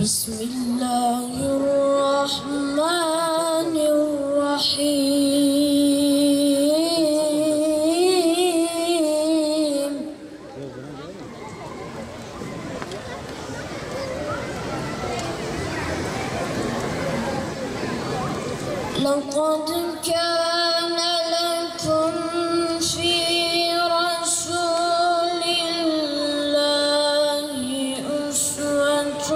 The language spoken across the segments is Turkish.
بسم الله الرحمن الرحيم لقد كان لكم في رسول الله أسوة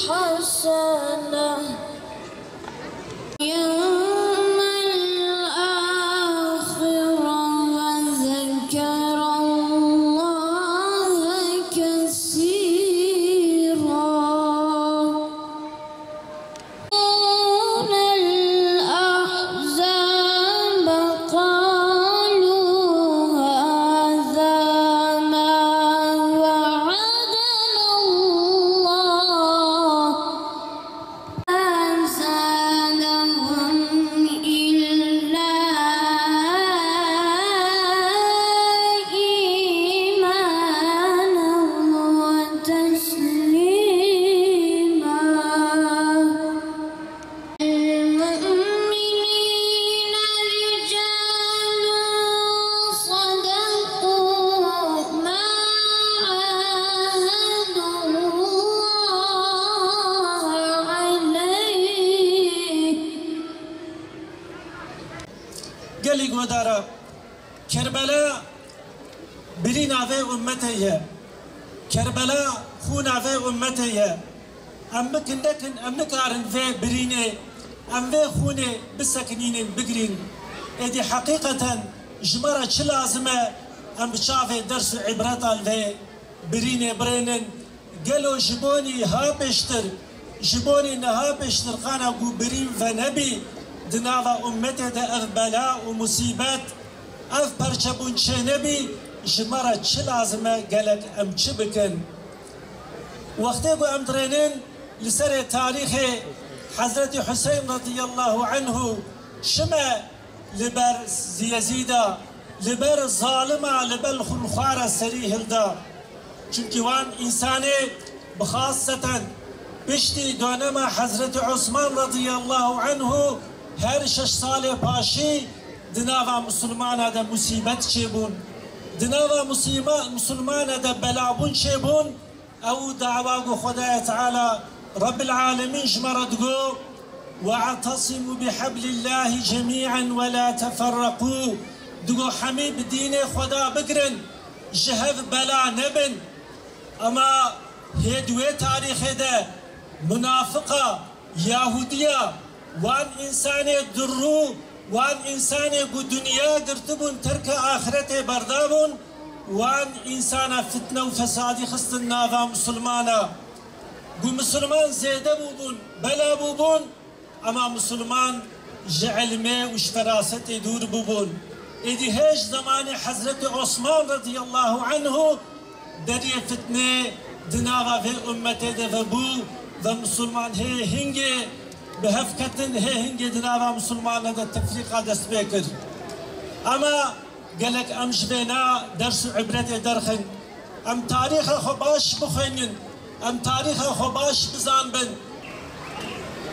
حسنة يوم الآخرة وذكر الله كثيرا الأحزاب قالوا هذا ما وعدنا الله ما زادهم إلا إيمانا وتسليما المؤمنين رجال صدقوا ما عاهدوا الله عليه قالي قدارا كربلاء برينا في أمتي كربلاء خونا في أمتي أمك لكن أمك أرن في بريني أم في خوني بسكنين بقرين إدي حقيقة جمرة شلازمة أم شافي درس عبرات الفي بريني برينن قالوا جبوني ها بشتر جبوني نها بشتر خانا قو برين فنبي دناوا أمتي دا أف بلاء ومصيبات أف برشبون شنبي جمرة شلازمة قالك أم شبكن وقتی کو ام درینن لسر تاریخ حضرت حسین رضی الله عنه شما لبر يزيدا لبر ظالمه لبر خنخوار سري هلدا چونکی وان انسانه بخاصة بشتی دونما حضرت عثمان رضی الله عنه هر 6 سال پاشی دناوا مسلمان دا مصیبت چیبون دناوا مسلمان دا بلابون چیبون أو دعواق خدايا تعالى رب العالمين جمردقو واعتصموا بحبل الله جميعا ولا تفرقوا دقو حميب دين خدا بقرن جهف بلا نبن أما هدوي تاريخ ده منافقة يهودية وان إنسان درو وان إنسان قو دنيا قرتبون ترك آخرته بردابون وان إنسان فتنة وفساد خصن نافا مسلمانا قو مسلمان زيده بوبون بلا بوبون أما مسلمان جعل مي وشفراست دور بوبون إدي هيش زمان حضرت عثمان رضي الله عنه دري فتنة دنافا في أمته دفبو ومسلمان هي هنجي بهفكتن هي هنجي دنافا مسلمان هذا التفريق دست بيكر أما قالك أم جبنا درس عبرة درخن أم تاريخ خباش بخينن أم تاريخ خباش بزان بن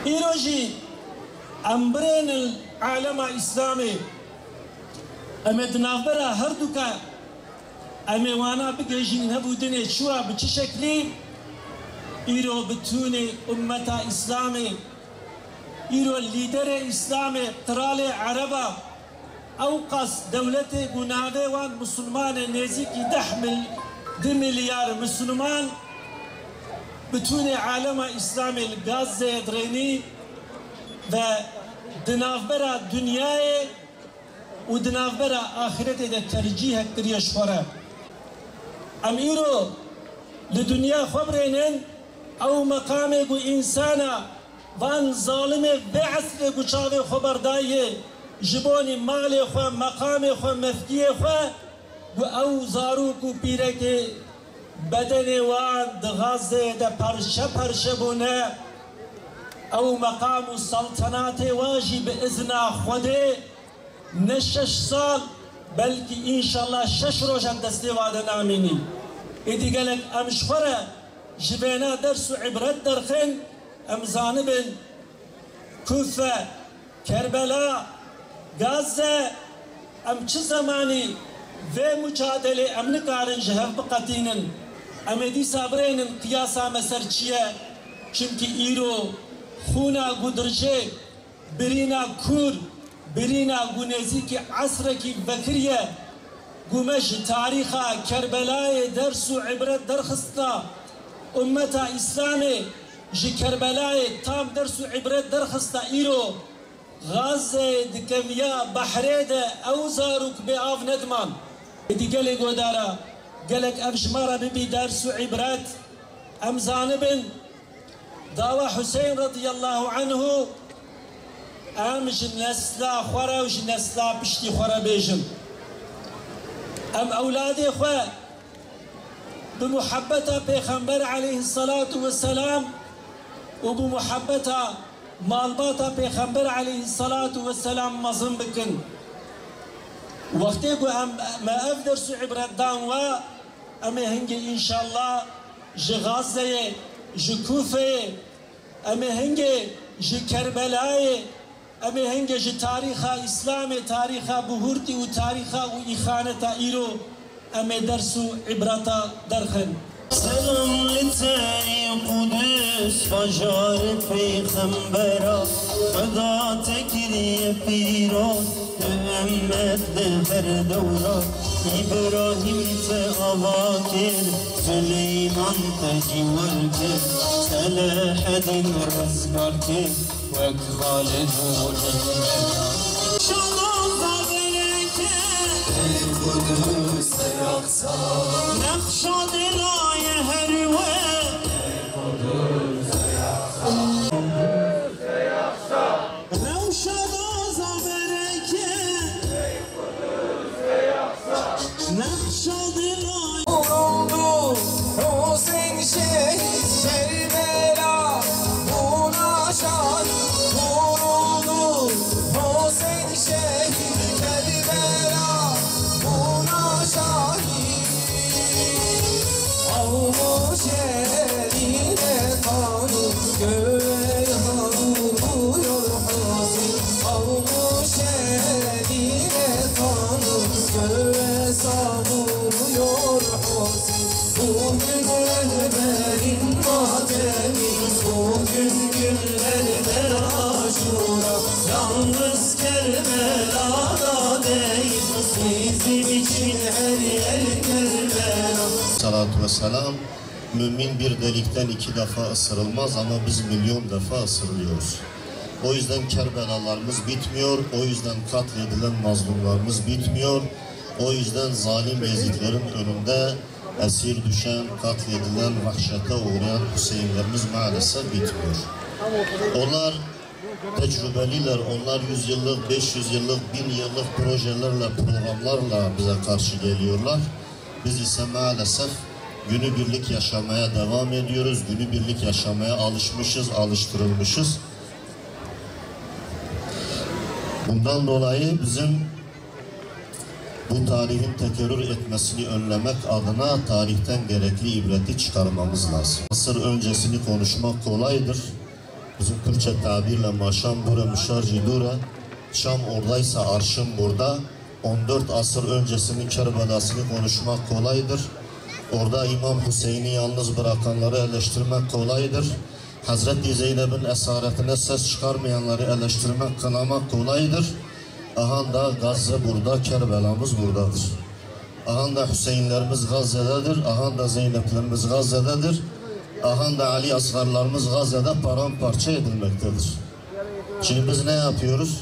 إيروجي أم برين العالم الإسلامي أم دنافرا هردوكا أم وانا بقيجين هبودني شوا بچه شكلي إيرو بتوني أمة إسلامي إيرو الليدر إسلامي ترال عربا أوقس دولته بناوي وان مسلمان نزيكي 10 مليار مسلمان بتوني عالم إسلامي الغاز دريني و دنافبرا دنياي ودنافبرا آخرته ده ترجيح كريش خورا أميرو لدنيا خبرينن أو مقامي قو إنسانا وان ظالمي بعثر قو شاوي خبردايه جبوني مالي خو مقامي خو مفكي خو او زاروك بيرك بدني وان دغازه ده پرشه بونه او مقام السلطنات واجي بإذن خوده نشش سال بلکه انشالله 6 روز هم دسته واده نامینی ادی گلک امشخوره جبینا درس و عبرت درخن امزانبن کوفه کربلا غزه ام چه زمانی و mücadele ام نکارن جهف بقتینن ام دی صبرینن قیاسا مسر چیه çünkü ایرو خونا گودرجه برینا کور برینا گونزی کی عصر کی بکریه گومش تاریخا کربلای درس و عبرت درخستا امتا اسلامی جی کربلای تام درس و عبرت درخستا ایرو غازه دکمیا بحره ده اوزاروک به آف ندمان دی گلی گودارا گلک افشمارا ببی درس و عبرت امزانبن داوا حسين رضي الله عنه ام جنسلا خورا وجنسلا بشتي خورا بيجن ام اولادي خوا بمحبتها پیغمبر عليه الصلاة والسلام وبمحبتها مالباتا پیغمبر عليه الصلاة والسلام مظن بكن وقتی کو ما افدر سو عبرت دانوا اما هنگي ان شاء الله جغازه جكوفه اما هنگي جي كربلاء اما هنگي جي تاريخ اسلام تاريخ بهورتي و تاريخ و اخانه ايرو اما درسو عبرتا درخن سلام لتاني قدس فجار پیغمبرا خدا تکری پیرا محمد هر دورا ابراهیم تآوا کرد سلیمان تجیور کرد صلاح دین رزگار کرد وک خالد و قدوس يقصى نخشى دلاي هروى قدوس يقصى روشة غازة بركة قدوس يقصى نخشى دلاي ورودو حسين شهيد كربلا هنا شهيد ورودو حسين شهيد كربلا Yalnız Kerbela'da değil, bizim için her yer Kerbela. Salatu vesselam, mümin bir delikten 2 defa ısırılmaz ama biz milyon defa ısırılıyoruz. O yüzden Kerbelalarımız bitmiyor, o yüzden katledilen mazlumlarımız bitmiyor, o yüzden zalim Yezidlerin önünde esir düşen, katledilen, vahşete uğrayan Hüseyinlerimiz maalesef bitmiyor. Onlar tecrübeliler, onlar 100 yıllık, 500 yıllık, 1000 yıllık projelerle, programlarla bize karşı geliyorlar. Biz ise maalesef günübirlik yaşamaya devam ediyoruz, günübirlik yaşamaya alışmışız, alıştırılmışız. Bundan dolayı bizim bu tarihin tekerrür etmesini önlemek adına tarihten gerekli ibreti çıkarmamız lazım. Asır öncesini konuşmak kolaydır. Bizim Türkçe tabirle maşam bure müşarci dure, Şam oradaysa arşın burada. 14 asır öncesinin Kerbela'sını konuşmak kolaydır. Orada İmam Hüseyin'i yalnız bırakanları eleştirmek kolaydır. Hazreti Zeynep'in esaretine ses çıkarmayanları eleştirmek, kınamak kolaydır. Aha da Gazze burada, Kerbela'mız buradadır. Aha da Hüseyinlerimiz Gazze'dedir, aha da Zeynep'lerimiz Gazze'dedir. Aha da Ali Asgarlarımız Gazze'de paramparça edilmektedir. Şimdi biz ne yapıyoruz?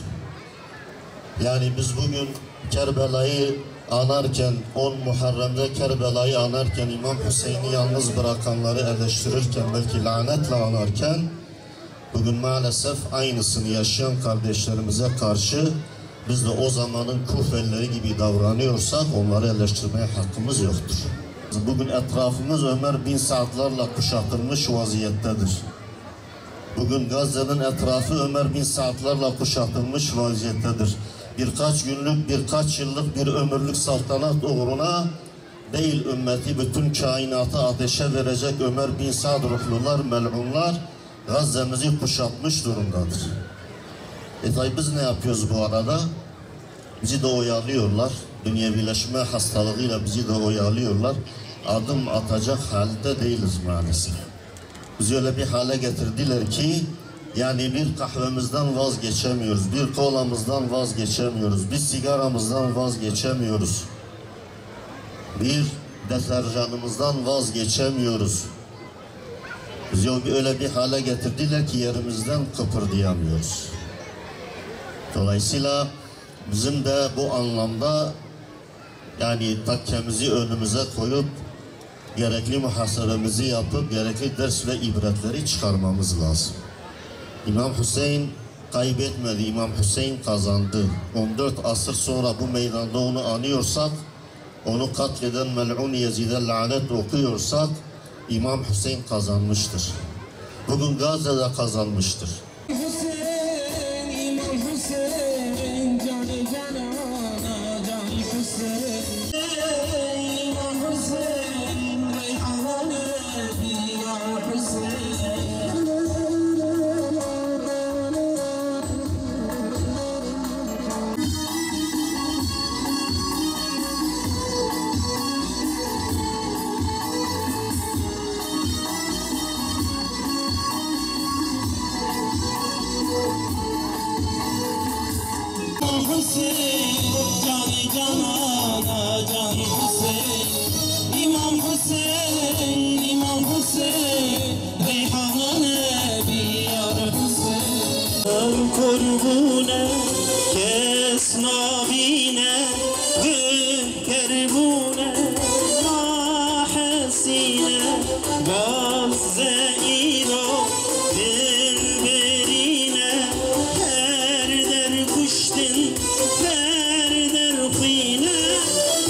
Yani biz bugün Kerbela'yı anarken, 10 Muharrem'de Kerbela'yı anarken, İmam Hüseyin'i yalnız bırakanları eleştirirken, belki lanetle anarken, bugün maalesef aynısını yaşayan kardeşlerimize karşı biz de o zamanın Kufelileri gibi davranıyorsak onları eleştirmeye hakkımız yoktur. Bugün etrafımız Ömer bin Saad'larla kuşatılmış vaziyettedir. Bugün Gazze'nin etrafı Ömer bin Saad'larla kuşatılmış vaziyettedir. Birkaç günlük, birkaç yıllık bir ömürlük saltanat uğruna değil ümmeti bütün kainatı ateşe verecek Ömer bin Sa'd ruhlular, melunlar Gazze'mizi kuşatmış durumdadır. Tabi biz ne yapıyoruz bu arada? Bizi de oyalıyorlar. Dünyevileşme hastalığıyla bizi de oyalıyorlar. Adım atacak halde değiliz maalesef. Bizi öyle bir hale getirdiler ki yani bir kahvemizden vazgeçemiyoruz, bir kolamızdan vazgeçemiyoruz, bir sigaramızdan vazgeçemiyoruz, bir deterjanımızdan vazgeçemiyoruz. Bizi öyle bir hale getirdiler ki yerimizden kıpırdayamıyoruz. Dolayısıyla bizim de bu anlamda yani takkemizi önümüze koyup gerekli muhasebemizi yapıp gerekli ders ve ibretleri çıkarmamız lazım. İmam Hüseyin kaybetmedi, İmam Hüseyin kazandı. 14 asır sonra bu meydanda onu anıyorsak, onu katleden mel'un Yezid'e lanet okuyorsak, İmam Hüseyin kazanmıştır. Bugün Gazze'de kazanmıştır. Hüseyin, İmam Hüseyin, canı canana, canı Hüseyin. İmam Hüseyin, Reyhan'ı diyar Hüseyin. Hüseyin, canı canana, canı Hüseyin. İmam Hüseyin, İmam Hüseyin, Reyhan'ı diyar Hüseyin. Kurbune, kes nabine, kerbune, mahesine, Gazze İro, dilberine, her der kuştin, her der kıyne,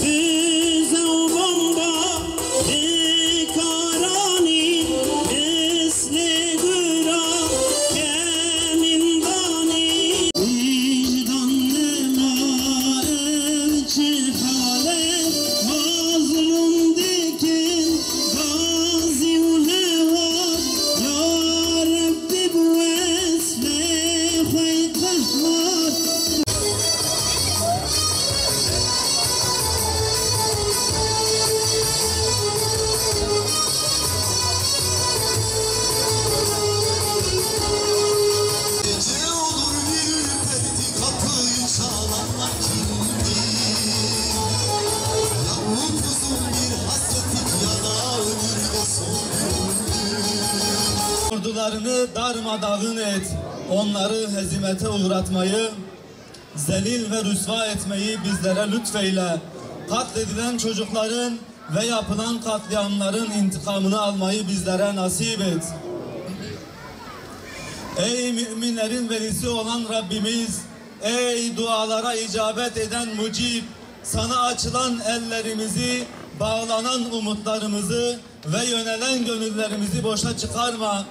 füze u bomba, karani, misli güra, kemindani, vicdanlıma elçi hale, mazlum dikin, gazi uleva, ya Rabbi bu esme haytahlar. Gece olur bir ürperdi kapıyı çalanlar kimdi? Yahut uzun bir hasretin yana ömürde son gündü. Ordularını darmadağın et, onları hezimete uğratmayı, zelil ve rüsva etmeyi bizlere lütfeyle, katledilen çocukların ve yapılan katliamların intikamını almayı bizlere nasip et. Ey müminlerin velisi olan Rabbimiz, ey dualara icabet eden mucib, sana açılan ellerimizi, bağlanan umutlarımızı ve yönelen gönüllerimizi boşa çıkarma.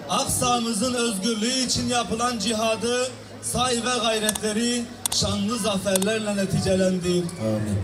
Aksa'mızın özgürlüğü için yapılan cihadı, say ve gayretleri şanlı zaferlerle neticelendir. Amin.